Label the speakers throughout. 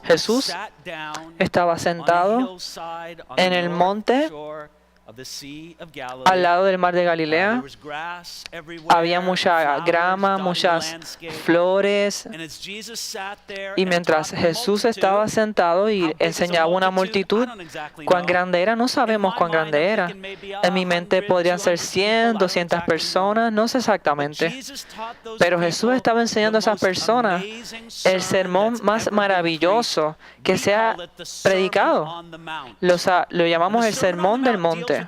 Speaker 1: Jesús estaba sentado en el monte al lado del mar de Galilea. Había mucha grama, muchas flores. Y mientras Jesús estaba sentado y enseñaba a una multitud, cuán grande era, no sabemos cuán grande era. En mi mente podrían ser 100, 200 personas, no sé exactamente. Pero Jesús estaba enseñando a esas personas el sermón más maravilloso que se ha predicado. Lo llamamos el Sermón del Monte.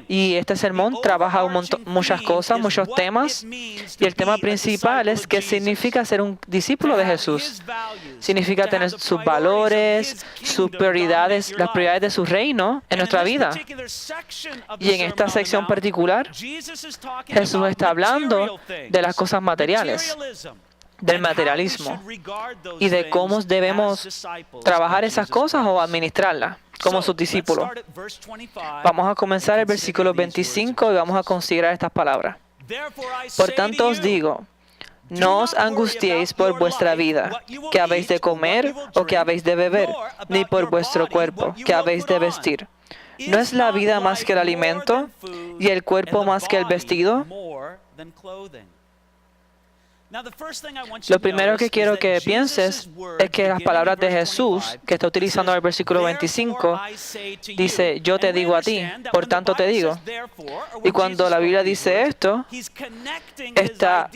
Speaker 1: Y este sermón trabaja muchas cosas, muchos temas. Y el tema principal es qué significa ser un discípulo de Jesús. Significa tener sus valores, sus prioridades, las prioridades de su reino en nuestra vida. Y en esta sección particular, Jesús está hablando de las cosas materiales, del materialismo y de cómo debemos trabajar esas cosas o administrarlas como sus discípulos. Vamos a comenzar el versículo 25 y vamos a considerar estas palabras. Por tanto os digo, no os angustiéis por vuestra vida, que habéis de comer o que habéis de beber, ni por vuestro cuerpo, que habéis de vestir. ¿No es la vida más que el alimento y el cuerpo más que el vestido? Lo primero que quiero que pienses es que las palabras de Jesús, que está utilizando en el versículo 25, dice, yo te digo a ti, por tanto te digo. Y cuando la Biblia dice esto, está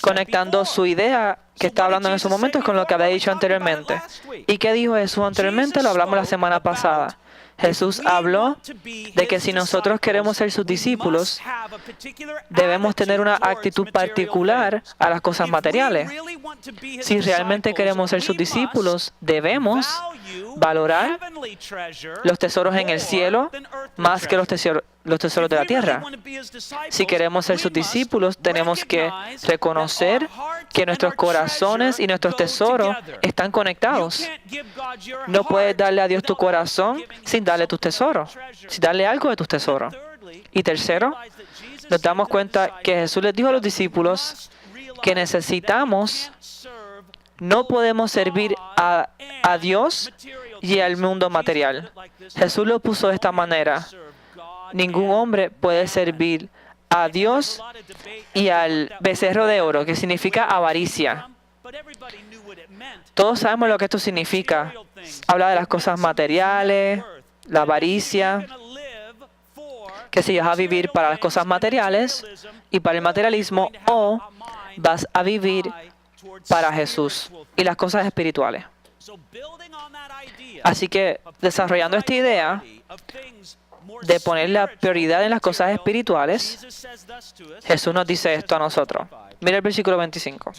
Speaker 1: conectando su idea que está hablando en esos momentos con lo que había dicho anteriormente. ¿Y qué dijo Jesús anteriormente? Lo hablamos la semana pasada. Jesús habló de que si nosotros queremos ser sus discípulos, debemos tener una actitud particular a las cosas materiales. Si realmente queremos ser sus discípulos, debemos valorar los tesoros en el cielo más que los tesoros de la tierra. Si queremos ser sus discípulos, tenemos que reconocer que nuestros corazones y nuestros tesoros están conectados. No puedes darle a Dios tu corazón sin darle tus tesoros, sin darle algo de tus tesoros. Y tercero, nos damos cuenta que Jesús les dijo a los discípulos que no podemos servir a Dios y al mundo material. Jesús lo puso de esta manera. Ningún hombre puede servir a Dios y al becerro de oro, que significa avaricia. Todos sabemos lo que esto significa. Habla de las cosas materiales, la avaricia, que si vas a vivir para las cosas materiales y para el materialismo, o vas a vivir para Jesús y las cosas espirituales. Así que, desarrollando esta idea de poner la prioridad en las cosas espirituales, Jesús nos dice esto a nosotros. Mira el versículo 25.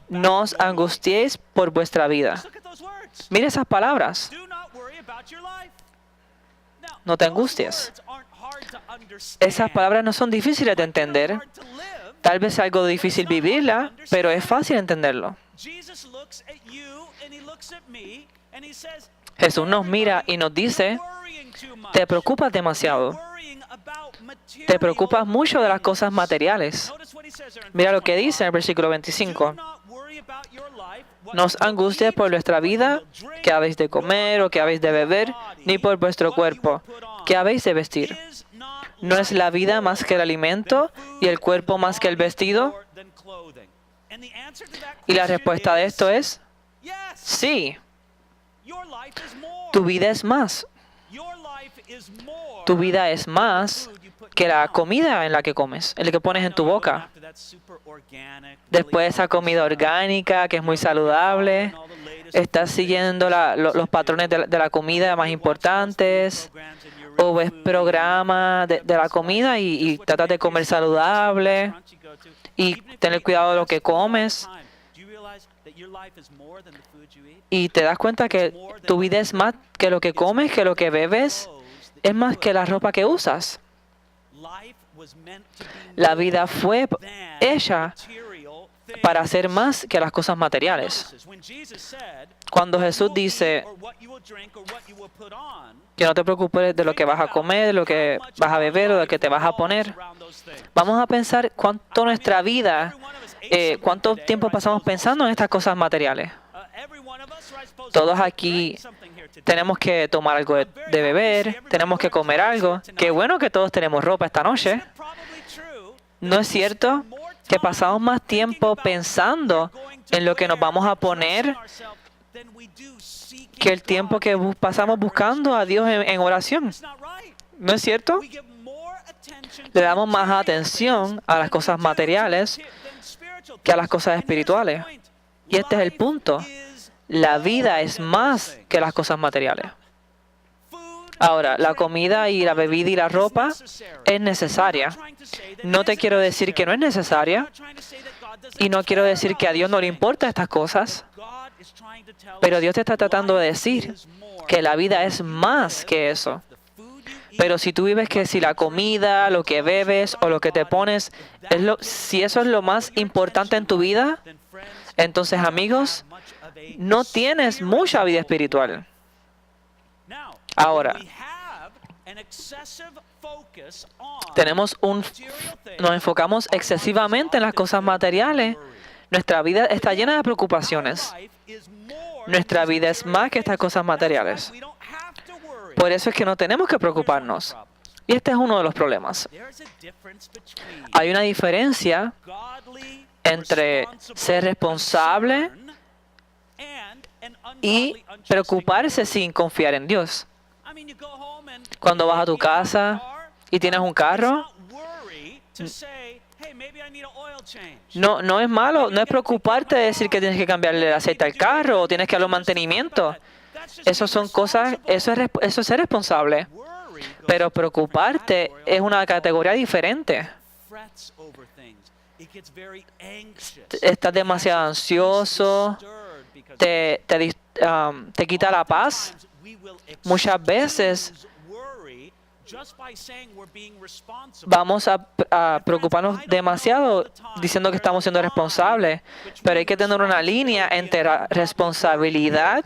Speaker 1: No os angustiéis por vuestra vida. Mira esas palabras. No te angusties. Esas palabras no son difíciles de entender. Tal vez es algo difícil vivirla, pero es fácil entenderlo. Jesús nos mira y nos dice, te preocupas demasiado. Te preocupas mucho de las cosas materiales. Mira lo que dice en el versículo 25. No os angusties por vuestra vida, que habéis de comer o que habéis de beber, ni por vuestro cuerpo, que habéis de vestir. ¿No es la vida más que el alimento y el cuerpo más que el vestido? Y la respuesta de esto es, sí. Tu vida es más. Tu vida es más que la comida en la que comes, en la que pones en tu boca. Después de esa comida orgánica, que es muy saludable, estás siguiendo los patrones de la comida más importantes, o ves programas de la comida y tratas de comer saludable y tener cuidado de lo que comes. Y te das cuenta que tu vida es más que lo que comes, que lo que bebes, es más que la ropa que usas. La vida fue hecha para hacer más que las cosas materiales. Cuando Jesús dice que no te preocupes de lo que vas a comer, de lo que vas a beber o de lo que te vas a poner, vamos a pensar cuánto nuestra vida, cuánto tiempo pasamos pensando en estas cosas materiales. Todos aquí tenemos que tomar algo de beber, tenemos que comer algo. Qué bueno que todos tenemos ropa esta noche. ¿No es cierto que pasamos más tiempo pensando en lo que nos vamos a poner que el tiempo que pasamos buscando a Dios en oración? ¿No es cierto? Le damos más atención a las cosas materiales que a las cosas espirituales. Y este es el punto. La vida es más que las cosas materiales. Ahora, la comida y la bebida y la ropa es necesaria. No te quiero decir que no es necesaria. Y no quiero decir que a Dios no le importan estas cosas. Pero Dios te está tratando de decir que la vida es más que eso. Pero si tú vives que si la comida, lo que bebes o lo que te pones, si eso es lo más importante en tu vida, entonces, amigos, no tienes mucha vida espiritual. Ahora, nos enfocamos excesivamente en las cosas materiales. Nuestra vida está llena de preocupaciones. Nuestra vida es más que estas cosas materiales. Por eso es que no tenemos que preocuparnos. Y este es uno de los problemas. Hay una diferencia entre ser responsable y preocuparse sin confiar en Dios. Cuando vas a tu casa y tienes un carro, no es malo, no es preocuparte de decir que tienes que cambiarle el aceite al carro o tienes que darle mantenimiento. Eso son cosas, eso es ser responsable. Pero preocuparte es una categoría diferente. Estás demasiado ansioso, te quita la paz. Muchas veces vamos a preocuparnos demasiado diciendo que estamos siendo responsables, pero hay que tener una línea entre la responsabilidad.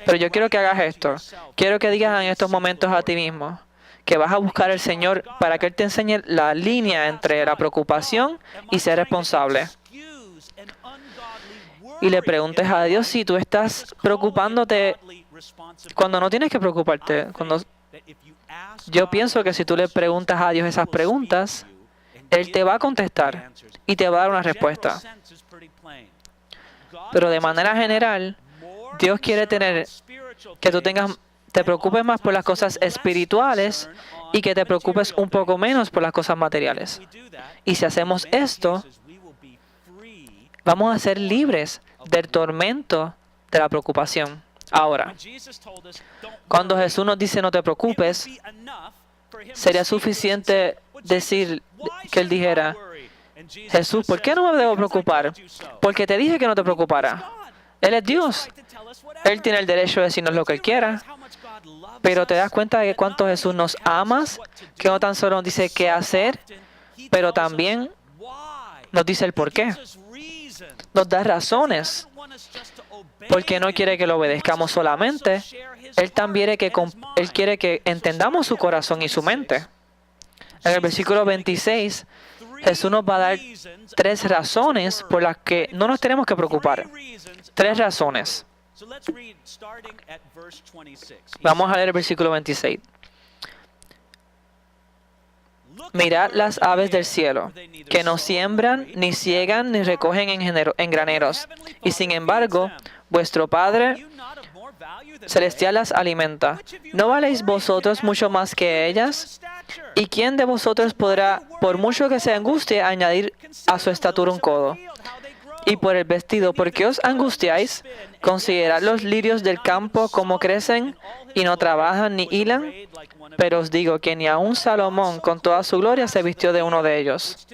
Speaker 1: Pero yo quiero que hagas esto. Quiero que digas en estos momentos a ti mismo que vas a buscar al Señor para que Él te enseñe la línea entre la preocupación y ser responsable. Y le preguntes a Dios si tú estás preocupándote cuando no tienes que preocuparte. Yo pienso que si tú le preguntas a Dios esas preguntas, Él te va a contestar y te va a dar una respuesta. Pero de manera general, Dios quiere que tú te preocupes más por las cosas espirituales y que te preocupes un poco menos por las cosas materiales. Y si hacemos esto, vamos a ser libres del tormento de la preocupación. Ahora, cuando Jesús nos dice no te preocupes, sería suficiente decir que Él dijera, Jesús, ¿por qué no me debo preocupar? Porque te dije que no te preocupara. Él es Dios. Él tiene el derecho de decirnos lo que Él quiera. Pero te das cuenta de cuánto Jesús nos ama, que no tan solo nos dice qué hacer, pero también nos dice el por qué. Nos da razones. Porque no quiere que lo obedezcamos solamente. Él también quiere que entendamos su corazón y su mente. En el versículo 26, Jesús nos va a dar 3 razones por las que no nos tenemos que preocupar. 3 razones. Vamos a leer el versículo 26. Mirad las aves del cielo, que no siembran, ni ciegan, ni recogen en graneros, y sin embargo, vuestro Padre celestial las alimenta. ¿No valéis vosotros mucho más que ellas? ¿Y quién de vosotros podrá, por mucho que se angustie, añadir a su estatura un codo? Y por el vestido, ¿por qué os angustiáis? Considerad los lirios del campo, cómo crecen, y no trabajan ni hilan. Pero os digo que ni aun Salomón, con toda su gloria, se vistió de uno de ellos.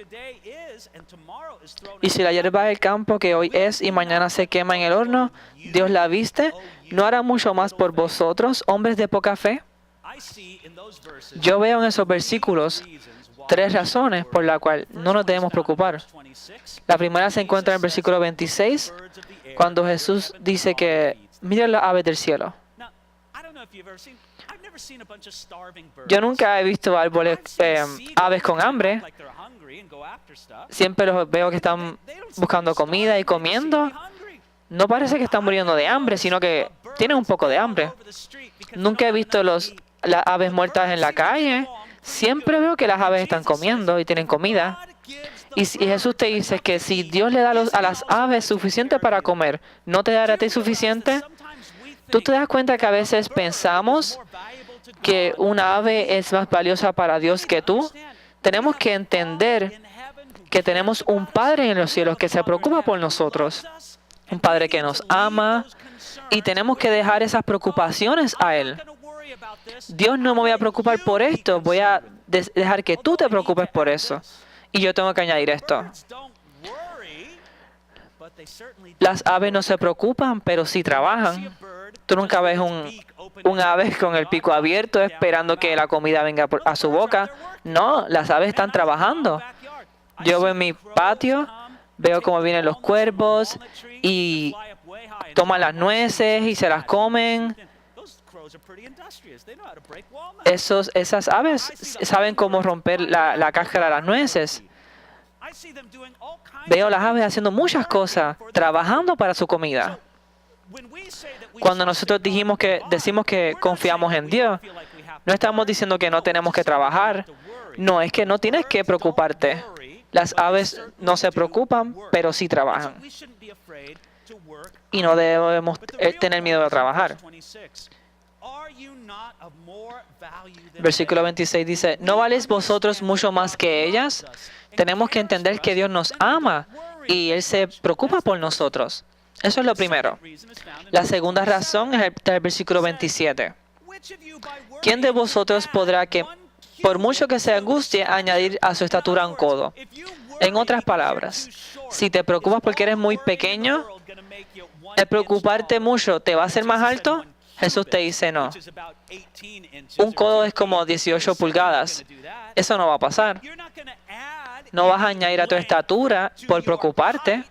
Speaker 1: Y si la hierba del campo, que hoy es y mañana se quema en el horno, Dios la viste, ¿no hará mucho más por vosotros, hombres de poca fe? Yo veo en esos versículos 3 razones por las cuales no nos debemos preocupar. La primera se encuentra en el versículo 26, cuando Jesús dice que miren las aves del cielo. Yo nunca he visto árboles, aves con hambre. Siempre los veo que están buscando comida y comiendo. No parece que están muriendo de hambre, sino que tienen un poco de hambre. Nunca he visto las aves muertas en la calle. Siempre veo que las aves están comiendo y tienen comida. Y Jesús te dice que si Dios le da a las aves suficiente para comer, ¿no te dará a ti suficiente? ¿Tú te das cuenta que a veces pensamos que una ave es más valiosa para Dios que tú? Tenemos que entender que tenemos un Padre en los cielos que se preocupa por nosotros. Un Padre que nos ama y tenemos que dejar esas preocupaciones a Él. Dios, no me voy a preocupar por esto, voy a dejar que tú te preocupes por eso. Y yo tengo que añadir esto. Las aves no se preocupan, pero sí trabajan. Tú nunca ves un ave con el pico abierto esperando que la comida venga a su boca. No, las aves están trabajando. Yo veo en mi patio, veo cómo vienen los cuervos y toman las nueces y se las comen. Esas aves saben cómo romper la cáscara de las nueces. Veo las aves haciendo muchas cosas, trabajando para su comida. Cuando nosotros decimos que confiamos en Dios, no estamos diciendo que no tenemos que trabajar. No, es que no tienes que preocuparte. Las aves no se preocupan, pero sí trabajan. Y no debemos tener miedo de trabajar. Versículo 26 dice, ¿no valéis vosotros mucho más que ellas? Tenemos que entender que Dios nos ama y Él se preocupa por nosotros. Eso es lo primero. La segunda razón es el versículo 27. ¿Quién de vosotros podrá que, por mucho que se angustie, añadir a su estatura un codo? En otras palabras, si te preocupas porque eres muy pequeño, el preocuparte mucho te va a hacer más alto. Jesús te dice no. Un codo es como 18 pulgadas. Eso no va a pasar. No vas a añadir a tu estatura por preocuparte.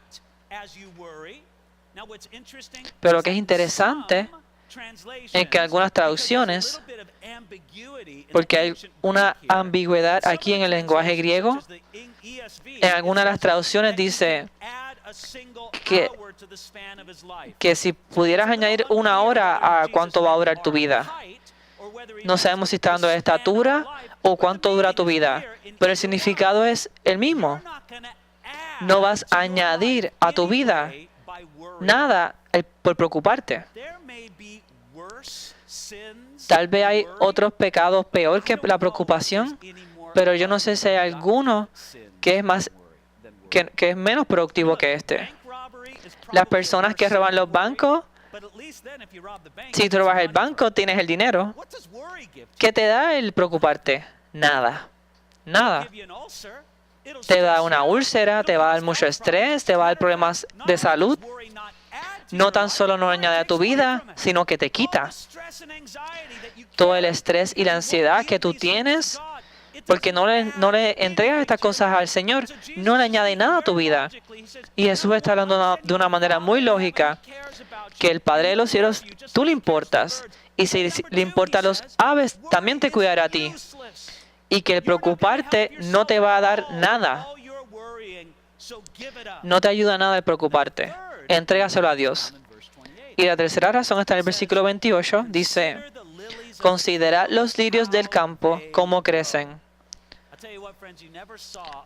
Speaker 1: Pero lo que es interesante es que algunas traducciones, porque hay una ambigüedad aquí en el lenguaje griego, en algunas de las traducciones dice que si pudieras añadir una hora a cuánto va a durar tu vida. No sabemos si está dando de estatura o cuánto dura tu vida, pero el significado es el mismo. No vas a añadir a tu vida nada por preocuparte. Tal vez hay otros pecados peor que la preocupación, pero yo no sé si hay alguno que es menos productivo que este. Las personas que roban los bancos, si tú robas el banco, tienes el dinero. ¿Qué te da el preocuparte? Nada. Nada. Te da una úlcera, te va a dar mucho estrés, te va a dar problemas de salud. No tan solo no añade a tu vida, sino que te quita todo el estrés y la ansiedad que tú tienes, porque no le entregas estas cosas al Señor, no le añade nada a tu vida. Y Jesús está hablando de una manera muy lógica, que el Padre de los cielos, tú le importas, y si le importa a los aves, también te cuidará a ti. Y que el preocuparte no te va a dar nada. No te ayuda nada el preocuparte. Entrégaselo a Dios. Y la tercera razón está en el versículo 28. Dice, considera los lirios del campo, cómo crecen.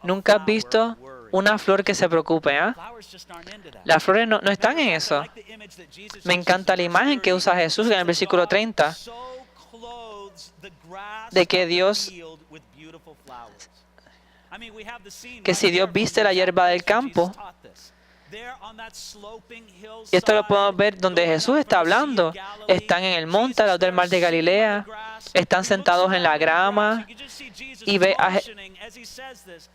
Speaker 1: Nunca has visto una flor que se preocupe, ¿eh? Las flores no están en eso. Me encanta la imagen que usa Jesús en el versículo 30. De que si Dios viste la hierba del campo, y esto lo podemos ver donde Jesús está hablando. Están en el monte, al lado del mar de Galilea, están sentados en la grama,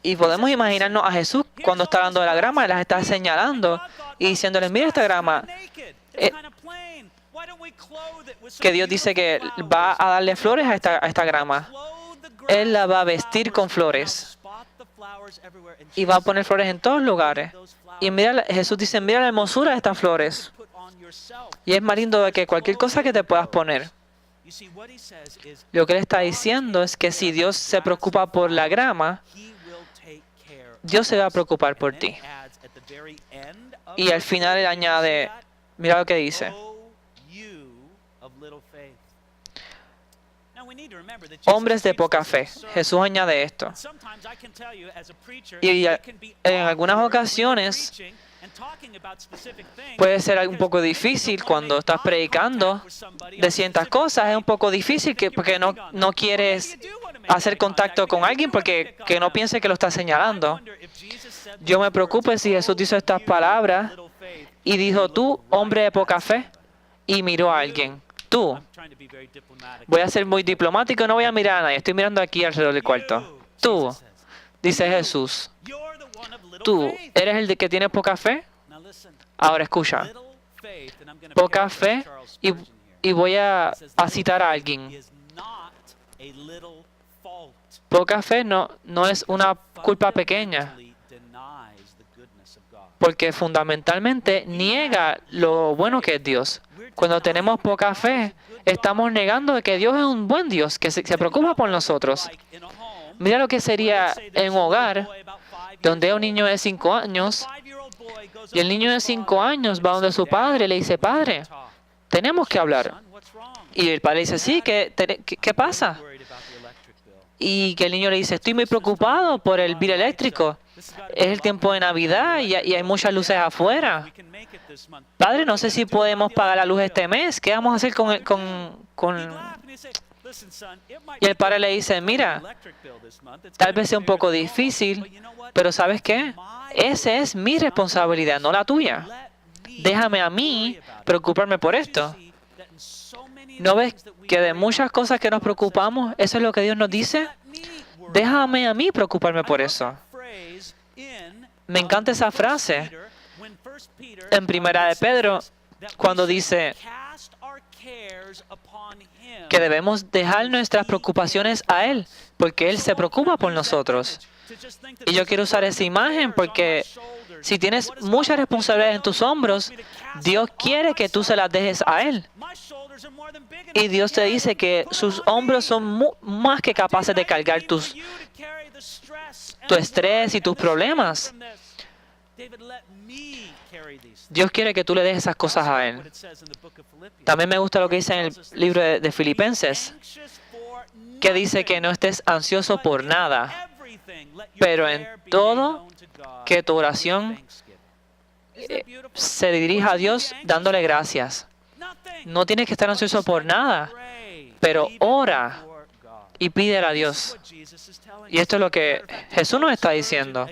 Speaker 1: y podemos imaginarnos a Jesús cuando está hablando de la grama, las está señalando y diciéndoles, mira esta grama, que Dios dice que va a darle flores a esta grama. Él la va a vestir con flores y va a poner flores en todos lugares. Y mira, Jesús dice, mira la hermosura de estas flores. Y es más lindo que cualquier cosa que te puedas poner. Lo que él está diciendo es que si Dios se preocupa por la grama, Dios se va a preocupar por ti. Y al final él añade, mira lo que dice. Hombres de poca fe. Jesús añade esto. Y en algunas ocasiones puede ser un poco difícil cuando estás predicando de ciertas cosas. Es un poco difícil porque no quieres hacer contacto con alguien porque que no piense que lo estás señalando. Yo me preocupo si Jesús dijo estas palabras y dijo, tú, hombre de poca fe, y miró a alguien. Tú. Voy a ser muy diplomático, no voy a mirar a nadie. Estoy mirando aquí alrededor del cuarto. Tú, dice Jesús. Tú, ¿eres el de que tiene poca fe? Ahora escucha. Poca fe, y voy a citar a alguien. Poca fe no es una culpa pequeña, porque fundamentalmente niega lo bueno que es Dios. Cuando tenemos poca fe, estamos negando que Dios es un buen Dios, que se preocupa por nosotros. Mira lo que sería en un hogar donde hay un niño de 5 años y el niño de 5 años va donde su padre y le dice, padre, tenemos que hablar. Y el padre dice, sí, ¿qué pasa? Y que el niño le dice, estoy muy preocupado por el bill eléctrico. Es el tiempo de Navidad y hay muchas luces afuera. Padre, no sé si podemos pagar la luz este mes. ¿Qué vamos a hacer con... Y el padre le dice, mira, tal vez sea un poco difícil, pero ¿sabes qué? Esa es mi responsabilidad, no la tuya. Déjame a mí preocuparme por esto. ¿No ves que de muchas cosas que nos preocupamos, eso es lo que Dios nos dice? Déjame a mí preocuparme por eso. Me encanta esa frase en Primera de Pedro, cuando dice que debemos dejar nuestras preocupaciones a Él, porque Él se preocupa por nosotros. Y yo quiero usar esa imagen porque si tienes muchas responsabilidades en tus hombros, Dios quiere que tú se las dejes a Él. Y Dios te dice que sus hombros son más que capaces de cargar tu estrés y tus problemas. Dios quiere que tú le dejes esas cosas a Él. También me gusta lo que dice en el libro de Filipenses, que dice que no estés ansioso por nada, pero en todo que tu oración se dirija a Dios dándole gracias. No tienes que estar ansioso por nada, pero ora y pídele a Dios. Y esto es lo que Jesús nos está diciendo.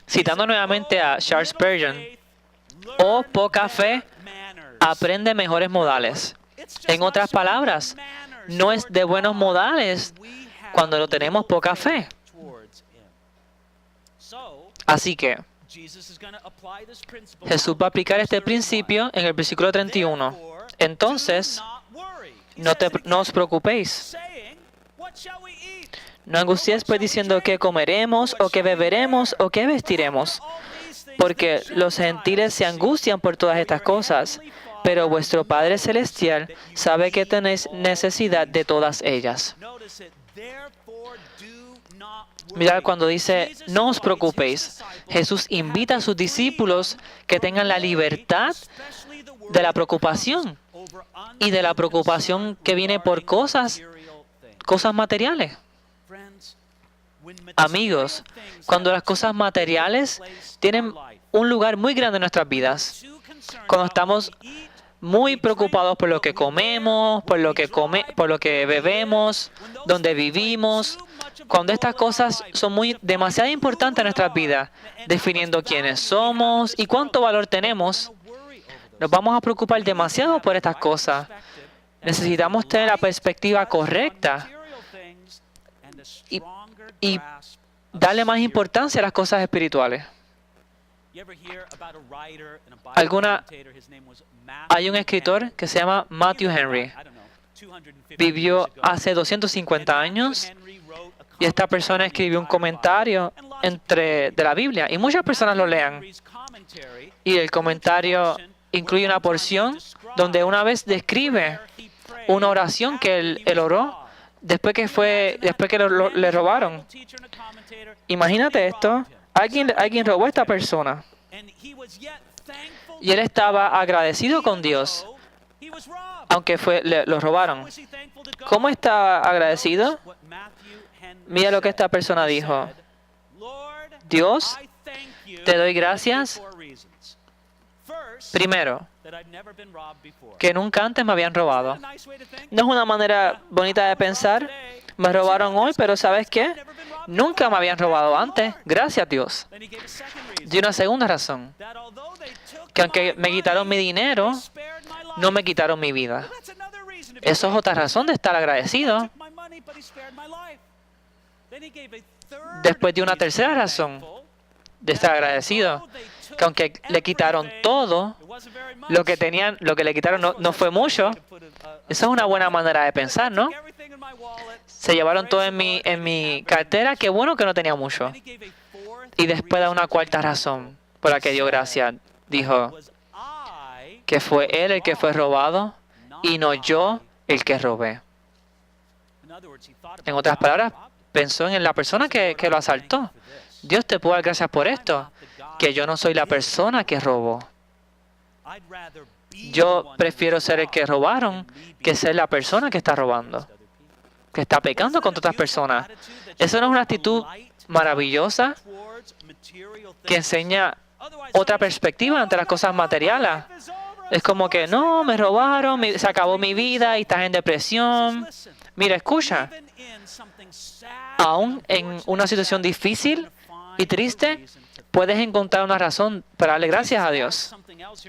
Speaker 1: Citando nuevamente a Charles Spurgeon, oh poca fe, aprende mejores modales. En otras palabras, no es de buenos modales cuando no tenemos poca fe. Así que Jesús va a aplicar este principio en el versículo 31. Entonces, no os preocupéis. No angusties pues diciendo qué comeremos, o qué beberemos, o qué vestiremos. Porque los gentiles se angustian por todas estas cosas, pero vuestro Padre Celestial sabe que tenéis necesidad de todas ellas. Mirad cuando dice, no os preocupéis. Jesús invita a sus discípulos que tengan la libertad de la preocupación y de la preocupación que viene por cosas materiales. Amigos, cuando las cosas materiales tienen un lugar muy grande en nuestras vidas, cuando estamos muy preocupados por lo que comemos, por lo que bebemos, donde vivimos, cuando estas cosas son demasiado importantes en nuestras vidas, definiendo quiénes somos y cuánto valor tenemos, nos vamos a preocupar demasiado por estas cosas. Necesitamos tener la perspectiva correcta y darle más importancia a las cosas espirituales. Hay un escritor que se llama Matthew Henry. Vivió hace 250 años y esta persona escribió un comentario de la Biblia y muchas personas lo lean. Y el comentario incluye una porción donde una vez describe una oración que él oró después que le robaron. Imagínate esto. Alguien robó a esta persona. Y él estaba agradecido con Dios, aunque lo robaron. ¿Cómo está agradecido? Mira lo que esta persona dijo. Dios, te doy gracias. Primero, que nunca antes me habían robado. No es una manera bonita de pensar. Me robaron hoy, pero ¿sabes qué? Nunca me habían robado antes. Gracias, Dios. Y una segunda razón. Que aunque me quitaron mi dinero, no me quitaron mi vida. Eso es otra razón de estar agradecido. Después de una tercera razón de estar agradecido. Que aunque le quitaron todo, lo que le quitaron no fue mucho. Esa es una buena manera de pensar, ¿no? Se llevaron todo en mi cartera, qué bueno que no tenía mucho. Y después da una cuarta razón por la que dio gracias. Dijo que fue él el que fue robado y no yo el que robé. En otras palabras, pensó en la persona que lo asaltó. Dios, te puedo dar gracias por esto, que yo no soy la persona que robó. Yo prefiero ser el que robaron que ser la persona que está robando, que está pecando contra otras personas. Eso no es una actitud maravillosa que enseña otra perspectiva ante las cosas materiales. Es como que, no, me robaron, se acabó mi vida y estás en depresión. Mira, escucha. Aún en una situación difícil y triste, puedes encontrar una razón para darle gracias a Dios.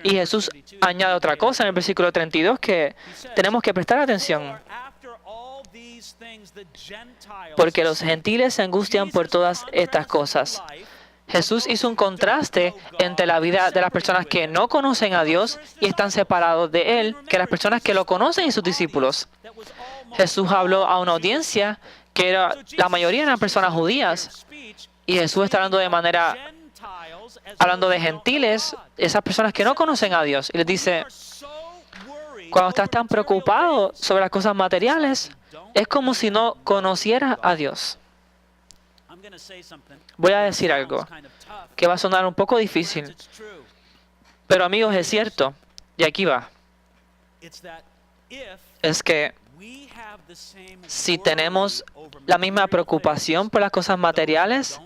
Speaker 1: Y Jesús añade otra cosa en el versículo 32 que tenemos que prestar atención. Porque los gentiles se angustian por todas estas cosas. Jesús hizo un contraste entre la vida de las personas que no conocen a Dios y están separados de Él, que las personas que lo conocen y sus discípulos. Jesús habló a una audiencia que la mayoría eran personas judías. Y Jesús está hablando de gentiles, esas personas que no conocen a Dios. Y les dice, cuando estás tan preocupado sobre las cosas materiales, es como si no conocieras a Dios. Voy a decir algo que va a sonar un poco difícil. Pero amigos, es cierto. Y aquí va. Es que si tenemos la misma preocupación por las cosas materiales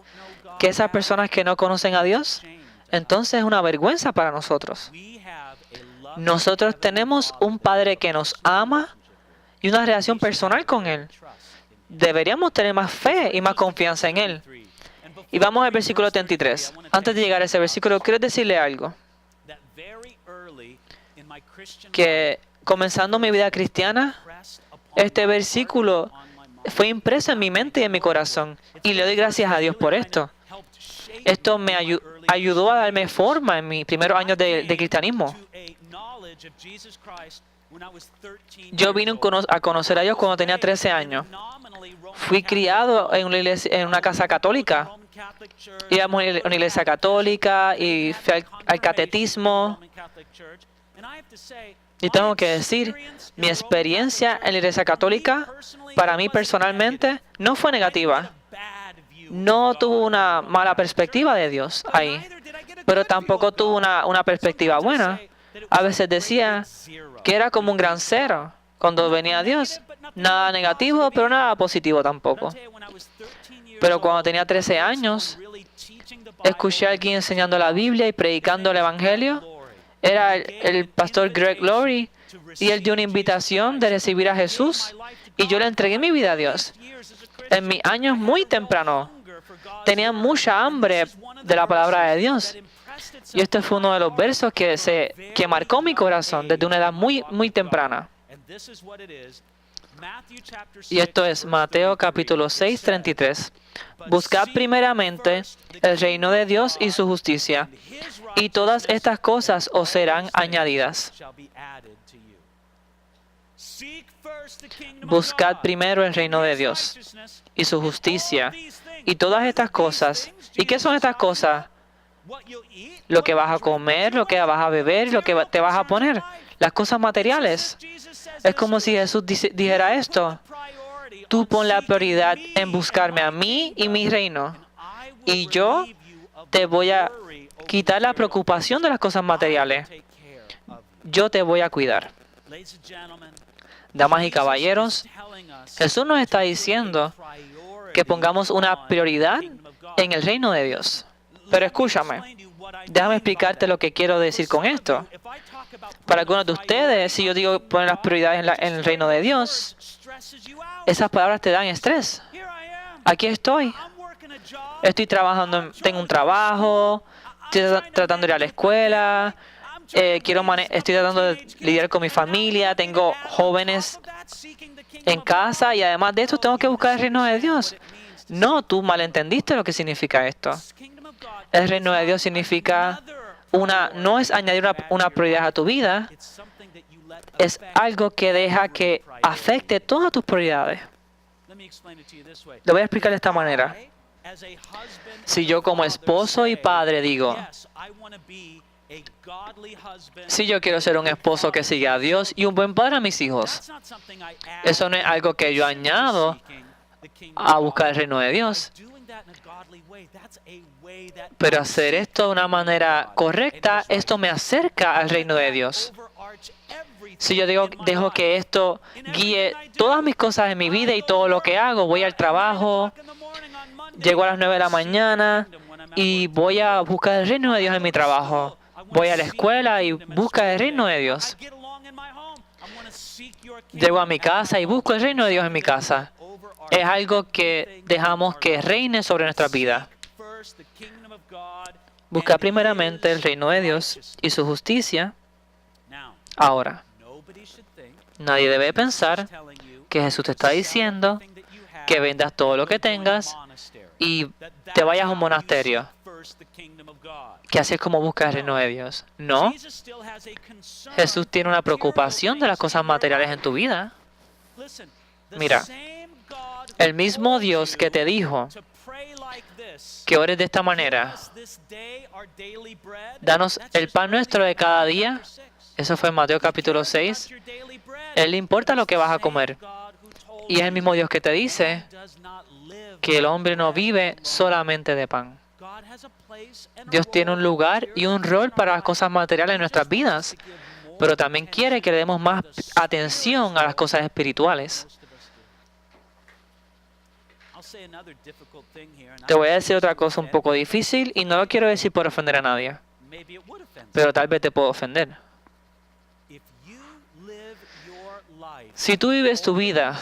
Speaker 1: que esas personas que no conocen a Dios, entonces es una vergüenza para nosotros. Nosotros tenemos un Padre que nos ama y una relación personal con Él. Deberíamos tener más fe y más confianza en Él. Y vamos al versículo 33. Antes de llegar a ese versículo, quiero decirle algo. Que comenzando mi vida cristiana, este versículo fue impreso en mi mente y en mi corazón. Y le doy gracias a Dios por esto. Esto me ayudó a darme forma en mis primeros años de cristianismo. Yo vine a conocer a Dios cuando tenía 13 años. Fui criado en una casa católica. Íbamos a una iglesia católica y fui al catecismo. Y tengo que decir, mi experiencia en la iglesia católica, para mí personalmente, no fue negativa. No tuve una mala perspectiva de Dios ahí, pero tampoco tuve una perspectiva buena. A veces decía que era como un gran cero cuando venía Dios. Nada negativo, pero nada positivo tampoco. Pero cuando tenía 13 años, escuché a alguien enseñando la Biblia y predicando el Evangelio. Era el pastor Greg Laurie, y él dio una invitación de recibir a Jesús, y yo le entregué mi vida a Dios. En mis años muy temprano, tenía mucha hambre de la palabra de Dios. Y este fue uno de los versos que marcó mi corazón desde una edad muy, muy temprana. Y esto es Mateo capítulo 6, 33. Buscad primeramente el reino de Dios y su justicia, y todas estas cosas os serán añadidas. Buscad primero el reino de Dios y su justicia, y todas estas cosas. ¿Y qué son estas cosas? lo que vas a comer, lo que vas a beber, lo que te vas a poner, las cosas materiales. Es como si Jesús dijera esto: tú pon la prioridad en buscarme a mí y mi reino, y yo te voy a quitar la preocupación de las cosas materiales. Yo te voy a cuidar. Damas y caballeros, Jesús nos está diciendo que pongamos una prioridad en el reino de Dios. Pero escúchame, déjame explicarte lo que quiero decir con esto. Para algunos de ustedes, si yo digo poner las prioridades en el reino de Dios, esas palabras te dan estrés. Aquí estoy. Estoy trabajando, tengo un trabajo, estoy tratando de ir a la escuela, estoy tratando de lidiar con mi familia, tengo jóvenes en casa y además de esto tengo que buscar el reino de Dios. No, tú malentendiste lo que significa esto. El reino de Dios significa no es añadir una prioridad a tu vida, es algo que deja que afecte todas tus prioridades. Lo voy a explicar de esta manera. Si yo como esposo y padre digo, si yo quiero ser un esposo que sigue a Dios y un buen padre a mis hijos, eso no es algo que yo añado a buscar el reino de Dios. Pero hacer esto de una manera correcta, esto me acerca al reino de Dios. Si yo dejo que esto guíe todas mis cosas en mi vida y todo lo que hago, voy al trabajo, llego a las 9 de la mañana y voy a buscar el reino de Dios en mi trabajo. Voy a la escuela y busco el reino de Dios. Llego a mi casa y busco el reino de Dios en mi casa. Es algo que dejamos que reine sobre nuestra vida. Busca primeramente el reino de Dios y su justicia. Ahora, nadie debe pensar que Jesús te está diciendo que vendas todo lo que tengas y te vayas a un monasterio, que así es como buscas el reino de Dios. No. Jesús tiene una preocupación de las cosas materiales en tu vida. Mira, el mismo Dios que te dijo que ores de esta manera, danos el pan nuestro de cada día, eso fue en Mateo capítulo 6, Él le importa lo que vas a comer. Y es el mismo Dios que te dice que el hombre no vive solamente de pan. Dios tiene un lugar y un rol para las cosas materiales en nuestras vidas, pero también quiere que le demos más atención a las cosas espirituales. Te voy a decir otra cosa un poco difícil y no lo quiero decir por ofender a nadie, pero tal vez te puedo ofender. Si tú vives tu vida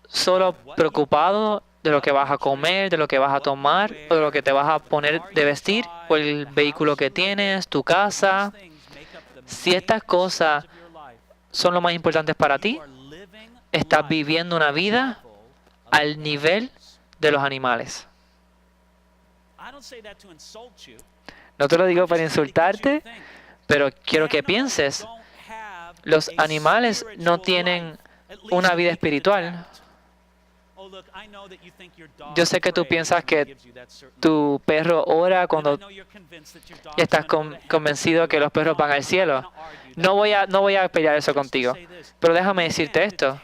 Speaker 1: solo preocupado de lo que vas a comer, de lo que vas a tomar, o de lo que te vas a poner de vestir, o el vehículo que tienes, tu casa, si estas cosas son lo más importantes para ti, estás viviendo una vida al nivel de los animales. No te lo digo para insultarte, pero quiero que pienses, los animales no tienen una vida espiritual. Yo sé que tú piensas que tu perro ora cuando estás convencido que los perros van al cielo. No voy a pelear eso contigo, pero déjame decirte esto.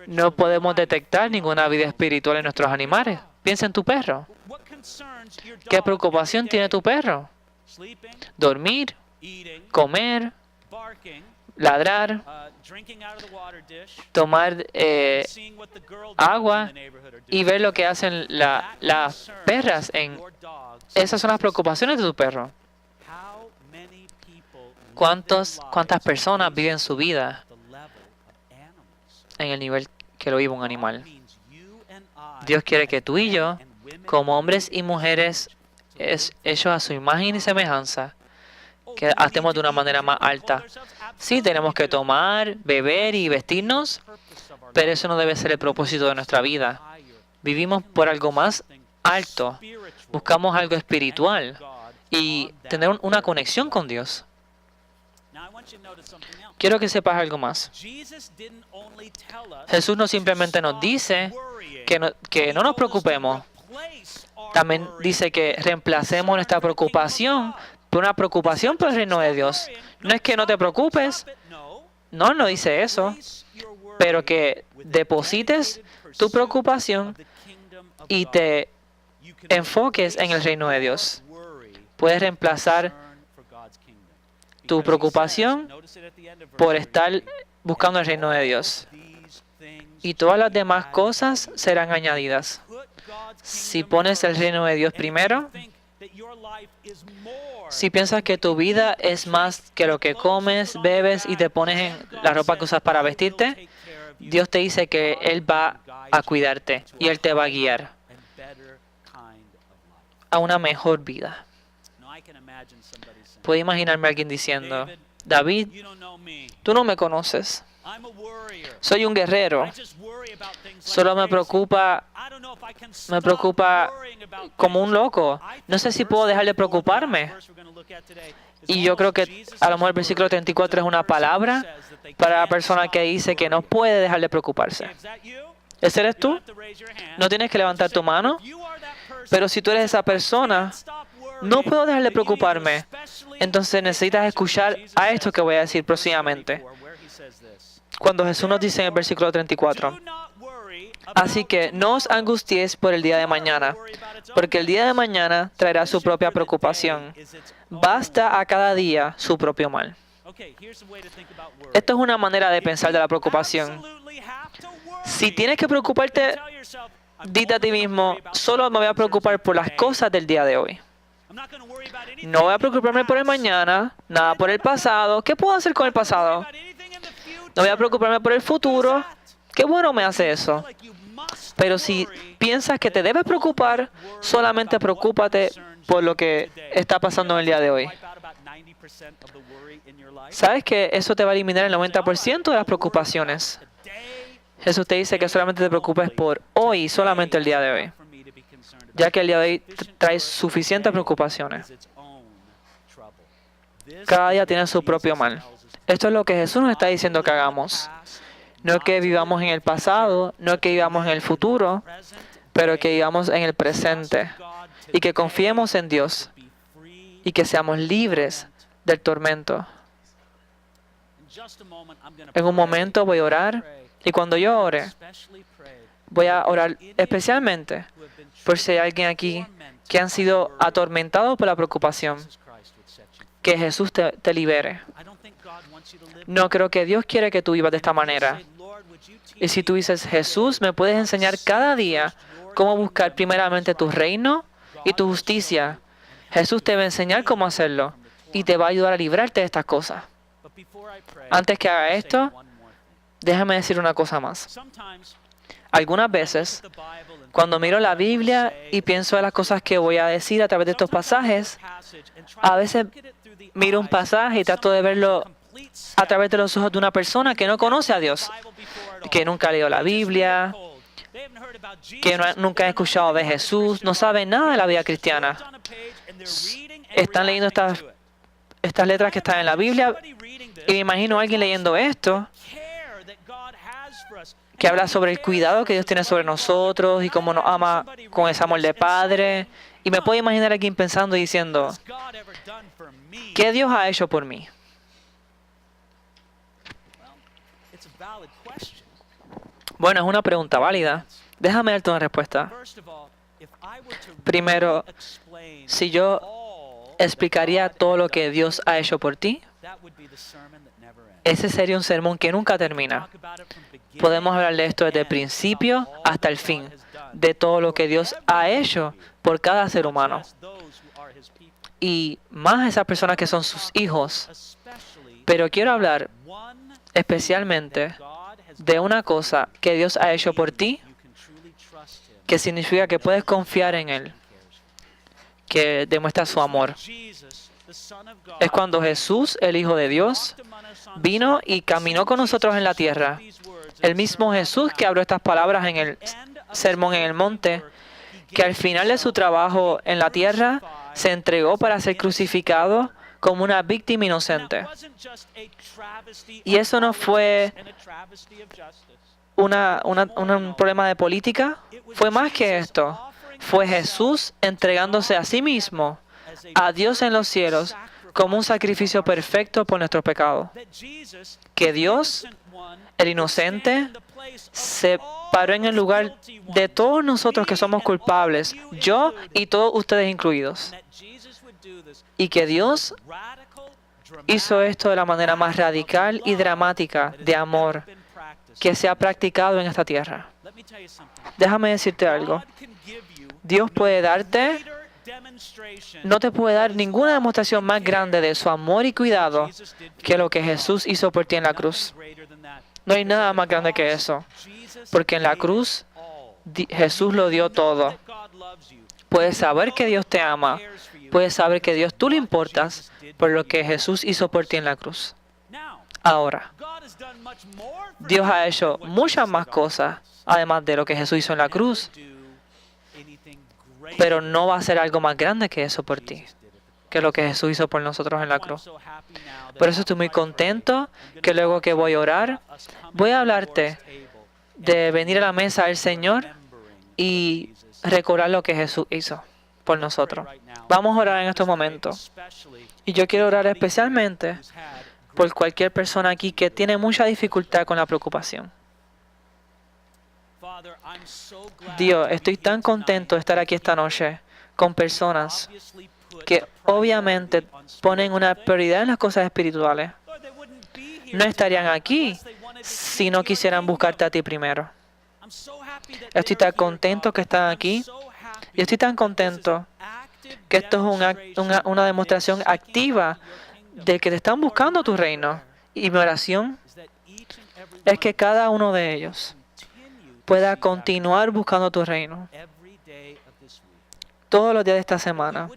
Speaker 1: No podemos detectar ninguna vida espiritual en nuestros animales. Piensa en tu perro. ¿Qué preocupación tiene tu perro? Dormir, comer, ladrar, tomar agua y ver lo que hacen las perras. Esas son las preocupaciones de tu perro. ¿Cuántas personas viven su vida en el nivel que lo vive un animal? Dios quiere que tú y yo, como hombres y mujeres hechos a su imagen y semejanza, que hacemos de una manera más alta. Sí, tenemos que tomar, beber y vestirnos, pero eso no debe ser el propósito de nuestra vida. Vivimos por algo más alto. Buscamos algo espiritual y tener una conexión con Dios. Quiero que sepas algo más. Jesús no simplemente nos dice que no nos preocupemos También dice que reemplacemos nuestra preocupación por una preocupación por el reino de Dios. No es que no te preocupes, no dice eso, pero que deposites tu preocupación y te enfoques en el reino de Dios. Puedes reemplazar tu preocupación por estar buscando el reino de Dios. Y todas las demás cosas serán añadidas. Si pones el reino de Dios primero, si piensas que tu vida es más que lo que comes, bebes y te pones en la ropa que usas para vestirte, Dios te dice que Él va a cuidarte y Él te va a guiar a una mejor vida. Puedo imaginarme a alguien diciendo, David, tú no me conoces. Soy un guerrero. Solo me preocupa como un loco. No sé si puedo dejar de preocuparme. Y yo creo que a lo mejor el versículo 34 es una palabra para la persona que dice que no puede dejar de preocuparse. ¿Ese eres tú? No tienes que levantar tu mano. Pero si tú eres esa persona, no puedo dejar de preocuparme. Entonces necesitas escuchar a esto que voy a decir próximamente. Cuando Jesús nos dice en el versículo 34, así que no os angustiéis por el día de mañana, porque el día de mañana traerá su propia preocupación. Basta a cada día su propio mal. Esto es una manera de pensar de la preocupación. Si tienes que preocuparte, dite a ti mismo, solo me voy a preocupar por las cosas del día de hoy. No voy a preocuparme por el mañana, nada por el pasado. ¿Qué puedo hacer con el pasado? No voy a preocuparme por el futuro. Qué bueno me hace eso. Pero si piensas que te debes preocupar, solamente preocúpate por lo que está pasando en el día de hoy. ¿Sabes que eso te va a eliminar el 90% de las preocupaciones? Jesús te dice que solamente te preocupes por hoy, solamente el día de hoy, ya que el día de hoy trae suficientes preocupaciones. Cada día tiene su propio mal. Esto es lo que Jesús nos está diciendo que hagamos. No que vivamos en el pasado, no que vivamos en el futuro, pero que vivamos en el presente y que confiemos en Dios y que seamos libres del tormento. En un momento voy a orar y cuando yo ore, voy a orar especialmente por si hay alguien aquí que han sido atormentados por la preocupación. Que Jesús te libere. No creo que Dios quiere que tú vivas de esta manera. Y si tú dices, Jesús, ¿me puedes enseñar cada día cómo buscar primeramente tu reino y tu justicia? Jesús te va a enseñar cómo hacerlo y te va a ayudar a librarte de estas cosas. Antes que haga esto, déjame decir una cosa más. Algunas veces, cuando miro la Biblia y pienso en las cosas que voy a decir a través de estos pasajes, a veces miro un pasaje y trato de verlo a través de los ojos de una persona que no conoce a Dios, que nunca ha leído la Biblia, que nunca ha escuchado de Jesús, no sabe nada de la vida cristiana. Están leyendo estas letras que están en la Biblia y me imagino a alguien leyendo esto que habla sobre el cuidado que Dios tiene sobre nosotros y cómo nos ama con ese amor de Padre. Y me puedo imaginar a alguien pensando y diciendo, ¿qué Dios ha hecho por mí? Bueno, es una pregunta válida. Déjame darte una respuesta. Primero, si yo explicaría todo lo que Dios ha hecho por ti, ese sería un sermón que nunca termina. Podemos hablar de esto desde el principio hasta el fin, de todo lo que Dios ha hecho por cada ser humano. Y más esas personas que son sus hijos. Pero quiero hablar especialmente de una cosa que Dios ha hecho por ti, que significa que puedes confiar en Él, que demuestra su amor. Es cuando Jesús, el Hijo de Dios, vino y caminó con nosotros en la tierra. El mismo Jesús que habló estas palabras en el sermón en el monte, que al final de su trabajo en la tierra se entregó para ser crucificado como una víctima inocente. Y eso no fue un problema de política, fue más que esto. fue Jesús entregándose a sí mismo, a Dios en los cielos, como un sacrificio perfecto por nuestros pecados. Que Dios, el inocente, se paró en el lugar de todos nosotros que somos culpables, yo y todos ustedes incluidos. Y que Dios hizo esto de la manera más radical y dramática de amor que se ha practicado en esta tierra. Déjame decirte algo. Dios puede darte, no te puede dar ninguna demostración más grande de su amor y cuidado que lo que Jesús hizo por ti en la cruz. No hay nada más grande que eso, porque en la cruz Jesús lo dio todo. Puedes saber que Dios te ama, puedes saber que Dios tú le importas por lo que Jesús hizo por ti en la cruz. Ahora, Dios ha hecho muchas más cosas, además de lo que Jesús hizo en la cruz, pero no va a ser algo más grande que eso por ti, que lo que Jesús hizo por nosotros en la cruz. Por eso estoy muy contento que luego que voy a orar, voy a hablarte de venir a la mesa del Señor y recordar lo que Jesús hizo por nosotros. Vamos a orar en estos momentos. Y yo quiero orar especialmente por cualquier persona aquí que tiene mucha dificultad con la preocupación. Dios, estoy tan contento de estar aquí esta noche con personas que obviamente ponen una prioridad en las cosas espirituales. No estarían aquí si no quisieran buscarte a ti primero. Estoy tan contento que están aquí y estoy tan contento que esto es una demostración activa de que te están buscando tu reino. Y mi oración es que cada uno de ellos pueda continuar buscando tu reino todos los días de esta semana.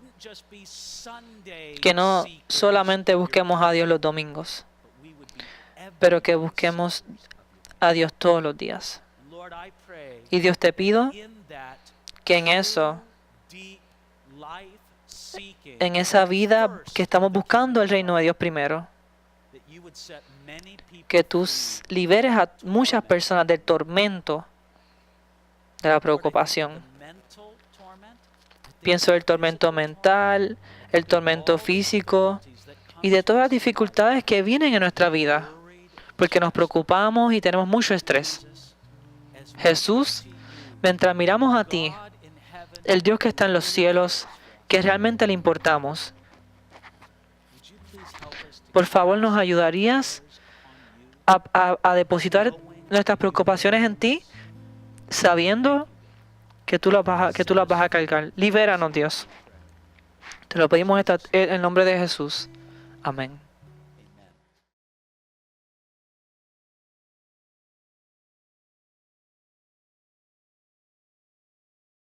Speaker 1: Que no solamente busquemos a Dios los domingos, pero que busquemos a Dios todos los días. Y Dios, te pido que en eso, en esa vida que estamos buscando el reino de Dios primero, que tú liberes a muchas personas del tormento de la preocupación. Pienso en el tormento mental, el tormento físico y de todas las dificultades que vienen en nuestra vida, porque nos preocupamos y tenemos mucho estrés. Jesús, mientras miramos a ti, el Dios que está en los cielos, que realmente le importamos, por favor, ¿nos ayudarías a depositar nuestras preocupaciones en ti, sabiendo que tú las vas a cargar? Libéranos, Dios. Te lo pedimos en el nombre de Jesús. Amén.